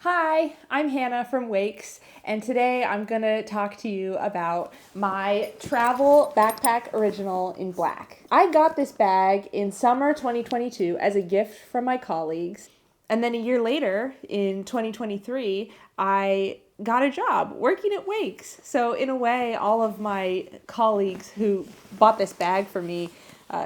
Hi, I'm Hannah from WAYKS, and today I'm going to talk to you about my travel backpack original in black. I got this bag in summer 2022 as a gift from my colleagues, and then a year later, in 2023, I got a job working at WAYKS. So in a way, all of my colleagues who bought this bag for me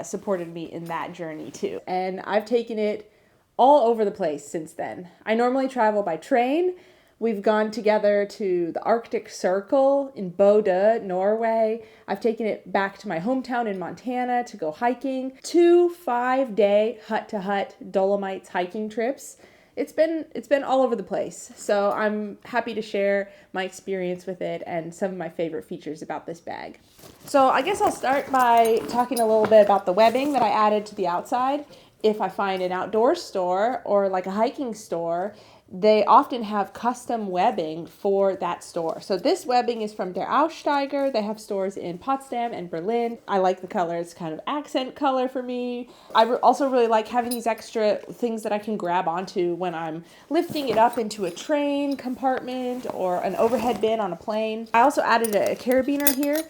supported me in that journey too. And I've taken it all over the place since then. I normally travel by train. We've gone together to the Arctic Circle in Bodø, Norway. I've taken it back to my hometown in Montana to go hiking. 2 5-day hut-to-hut Dolomites hiking trips. It's been all over the place. So I'm happy to share my experience with it and some of my favorite features about this bag. So I guess I'll start by talking a little bit about the webbing that I added to the outside. If I find an outdoor store or like a hiking store, they often have custom webbing for that store. So this webbing is from Der Aussteiger. They have stores in Potsdam and Berlin. I like the color. It's kind of accent color for me. I also really like having these extra things that I can grab onto when I'm lifting it up into a train compartment or an overhead bin on a plane. I also added a carabiner here.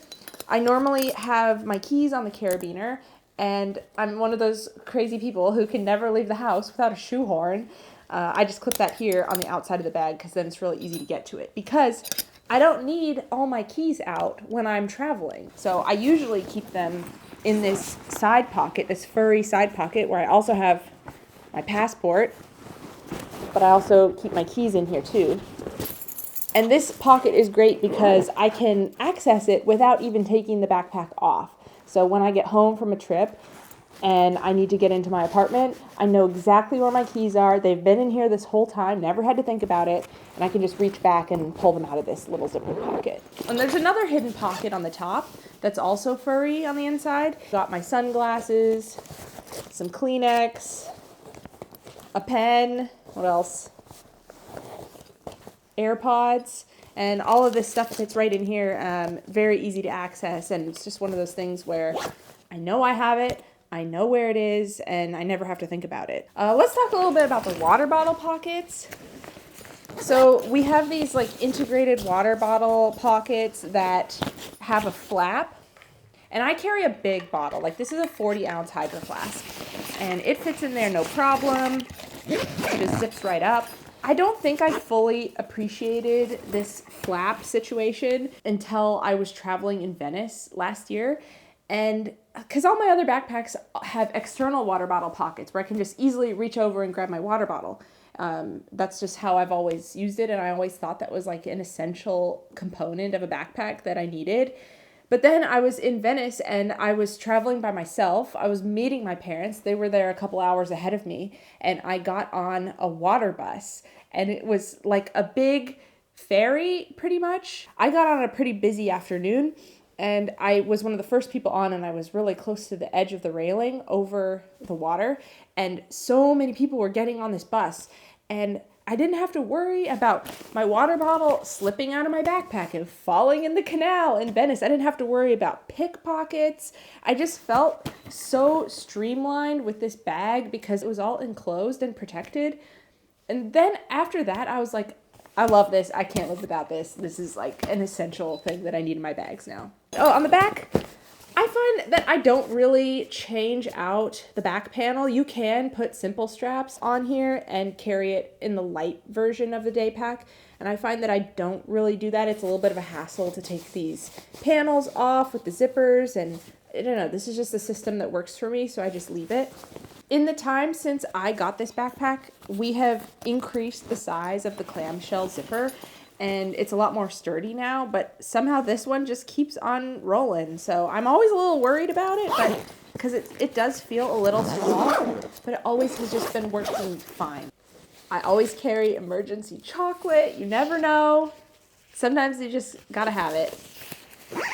I normally have my keys on the carabiner, and I'm one of those crazy people who can never leave the house without a shoehorn. I just clip that here on the outside of the bag because then it's really easy to get to it. Because I don't need all my keys out when I'm traveling. So I usually keep them in this side pocket, this furry side pocket, where I also have my passport. But I also keep my keys in here too. And this pocket is great because I can access it without even taking the backpack off. So when I get home from a trip and I need to get into my apartment, I know exactly where my keys are. They've been in here this whole time, never had to think about it, and I can just reach back and pull them out of this little zipper pocket. And there's another hidden pocket on the top that's also furry on the inside. Got my sunglasses, some Kleenex, a pen, what else? AirPods. And all of this stuff fits right in here, very easy to access, and it's just one of those things where I know I have it, I know where it is, and I never have to think about it. Let's talk a little bit about the water bottle pockets. So we have these like integrated water bottle pockets that have a flap, and I carry a big bottle. Like this is a 40-ounce Hydro Flask, and it fits in there no problem. It just zips right up. I don't think I fully appreciated this flap situation until I was traveling in Venice last year. And because all my other backpacks have external water bottle pockets where I can just easily reach over and grab my water bottle. That's just how I've always used it. And I always thought that was like an essential component of a backpack that I needed. But then I was in Venice and I was traveling by myself. I was meeting my parents. They were there a couple hours ahead of me. And I got on a water bus. And it was like a big ferry, pretty much. I got on a pretty busy afternoon. And I was one of the first people on. And I was really close to the edge of the railing over the water. And so many people were getting on this bus. And I didn't have to worry about my water bottle slipping out of my backpack and falling in the canal in Venice. I didn't have to worry about pickpockets. I just felt so streamlined with this bag because it was all enclosed and protected. And then after that, I was like, I love this. I can't live without this. This is like an essential thing that I need in my bags now. Oh, on the back, I find that I don't really change out the back panel. You can put simple straps on here and carry it in the light version of the day pack. And I find that I don't really do that. It's a little bit of a hassle to take these panels off with the zippers. And I don't know, this is just a system that works for me, so I just leave it. In the time since I got this backpack, we have increased the size of the clamshell zipper. And it's a lot more sturdy now, but somehow this one just keeps on rolling. So I'm always a little worried about it, but because it does feel a little small, but it always has just been working fine. I always carry emergency chocolate. You never know. Sometimes you just gotta have it.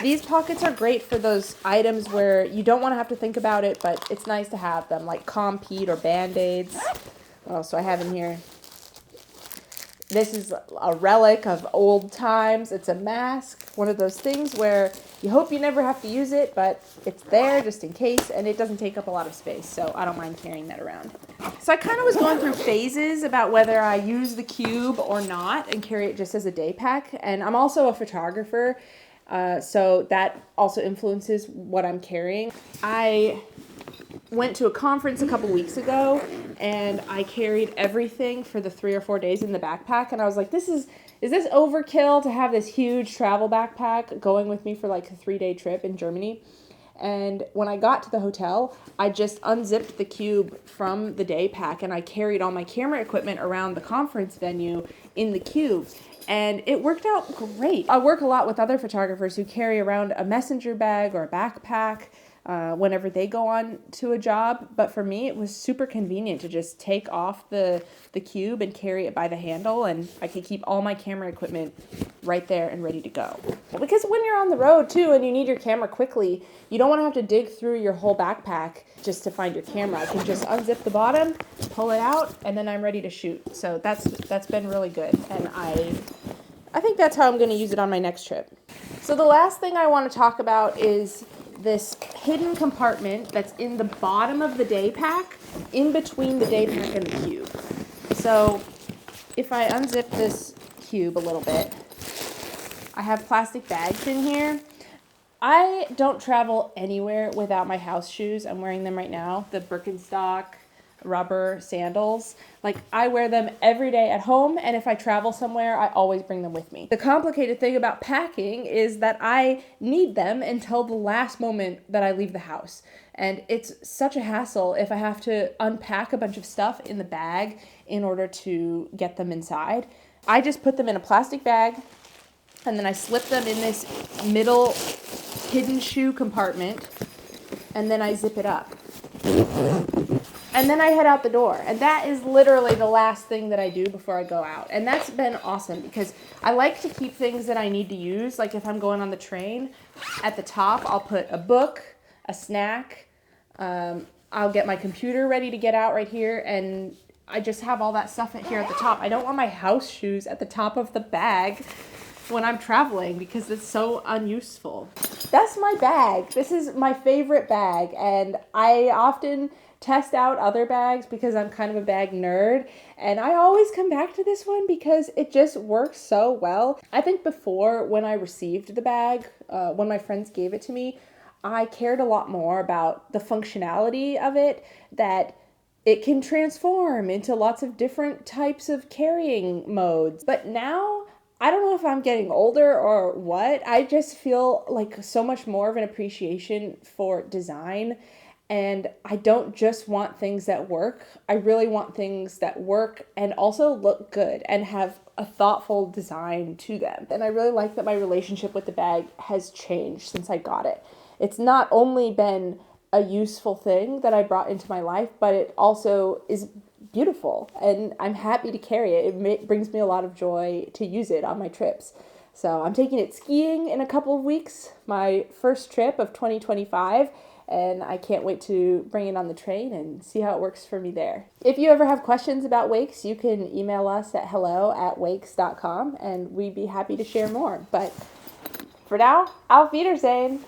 These pockets are great for those items where you don't want to have to think about it, but it's nice to have them, like Compeed or Band-Aids. What else do I have in here? This is a relic of old times. It's a mask, one of those things where you hope you never have to use it, but it's there just in case, and it doesn't take up a lot of space, so I don't mind carrying that around. So I kind of was going through phases about whether I use the cube or not and carry it just as a day pack. And I'm also a photographer, so that also influences what I'm carrying. I went to a conference a couple weeks ago and I carried everything for the 3 or 4 days in the backpack, and I was like, is this overkill to have this huge travel backpack going with me for like a 3-day trip in Germany? And when I got to the hotel, I just unzipped the cube from the day pack and I carried all my camera equipment around the conference venue in the cube. And it worked out great. I work a lot with other photographers who carry around a messenger bag or a backpack whenever they go on to a job. But for me, it was super convenient to just take off the cube and carry it by the handle, and I could keep all my camera equipment right there and ready to go. Because when you're on the road too and you need your camera quickly, you don't want to have to dig through your whole backpack just to find your camera. I can just unzip the bottom, pull it out, and then I'm ready to shoot. So that's been really good, and I think that's how I'm going to use it on my next trip. So the last thing I want to talk about is this hidden compartment that's in the bottom of the day pack, in between the day pack and the cube. So if I unzip this cube a little bit, I have plastic bags in here. I don't travel anywhere without my house shoes. I'm wearing them right now, the Birkenstock rubber sandals. Like, I wear them every day at home, and if I travel somewhere, I always bring them with me. The complicated thing about packing is that I need them until the last moment that I leave the house. And it's such a hassle if I have to unpack a bunch of stuff in the bag in order to get them inside. I just put them in a plastic bag, and then I slip them in this middle hidden shoe compartment, and then I zip it up. And then I head out the door. And that is literally the last thing that I do before I go out. And that's been awesome because I like to keep things that I need to use. Like if I'm going on the train, at the top, I'll put a book, a snack. I'll get my computer ready to get out right here. And I just have all that stuff here at the top. I don't want my house shoes at the top of the bag when I'm traveling because it's so unuseful. That's my bag. This is my favorite bag. And I often test out other bags because I'm kind of a bag nerd, and I always come back to this one because it just works so well. I think before, when I received the bag, when my friends gave it to me, I cared a lot more about the functionality of it, that it can transform into lots of different types of carrying modes. But now, I don't know if I'm getting older or what, I just feel like so much more of an appreciation for design. And I don't just want things that work. I really want things that work and also look good and have a thoughtful design to them. And I really like that my relationship with the bag has changed since I got it. It's not only been a useful thing that I brought into my life, but it also is beautiful. And I'm happy to carry it. It brings me a lot of joy to use it on my trips. So I'm taking it skiing in a couple of weeks, my first trip of 2025. And I can't wait to bring it on the train and see how it works for me there. If you ever have questions about WAYKS, you can email us at hello@wayks.com, and we'd be happy to share more. But for now, auf Wiedersehen!